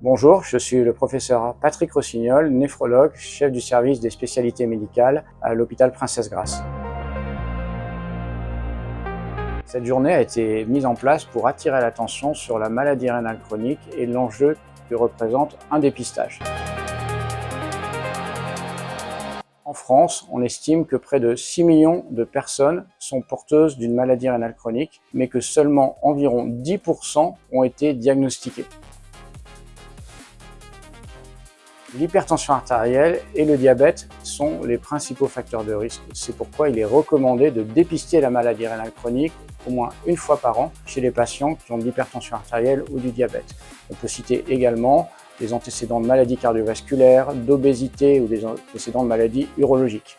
Bonjour, je suis le professeur Patrick Rossignol, néphrologue, chef du service des spécialités médicales à l'hôpital Princesse Grasse. Cette journée a été mise en place pour attirer l'attention sur la maladie rénale chronique et l'enjeu que représente un dépistage. En France, on estime que près de 6 millions de personnes sont porteuses d'une maladie rénale chronique, mais que seulement environ 10% ont été diagnostiquées. L'hypertension artérielle et le diabète sont les principaux facteurs de risque. C'est pourquoi il est recommandé de dépister la maladie rénale chronique au moins une fois par an chez les patients qui ont de l'hypertension artérielle ou du diabète. On peut citer également des antécédents de maladies cardiovasculaires, d'obésité ou des antécédents de maladies urologiques.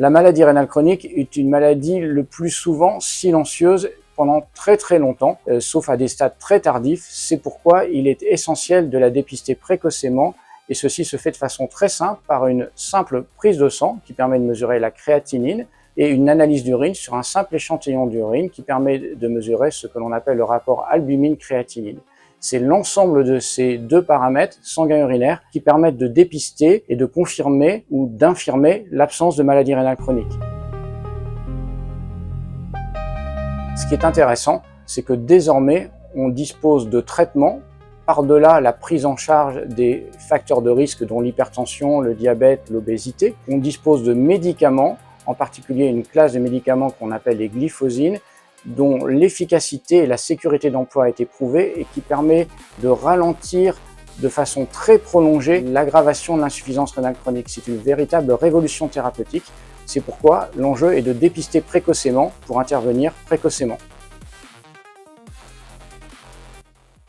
La maladie rénale chronique est une maladie le plus souvent silencieuse pendant très longtemps, sauf à des stades très tardifs. C'est pourquoi il est essentiel de la dépister précocement et ceci se fait de façon très simple par une simple prise de sang qui permet de mesurer la créatinine et une analyse d'urine sur un simple échantillon d'urine qui permet de mesurer ce que l'on appelle le rapport albumine-créatinine. C'est l'ensemble de ces deux paramètres sanguin-urinaire qui permettent de dépister et de confirmer ou d'infirmer l'absence de maladie rénale chronique. Ce qui est intéressant, c'est que désormais, on dispose de traitements par-delà la prise en charge des facteurs de risque dont l'hypertension, le diabète, l'obésité. On dispose de médicaments, en particulier une classe de médicaments qu'on appelle les glyphosines, dont l'efficacité et la sécurité d'emploi a été prouvée et qui permet de ralentir de façon très prolongée l'aggravation de l'insuffisance rénale chronique. C'est une véritable révolution thérapeutique. C'est pourquoi l'enjeu est de dépister précocement pour intervenir précocement.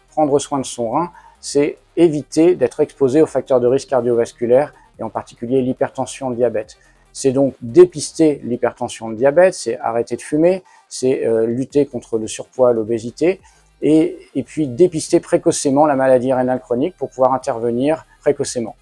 Prendre soin de son rein, c'est éviter d'être exposé aux facteurs de risque cardiovasculaires et en particulier l'hypertension, le diabète. C'est donc dépister l'hypertension, le diabète, c'est arrêter de fumer, c'est lutter contre le surpoids, l'obésité et puis dépister précocement la maladie rénale chronique pour pouvoir intervenir précocement.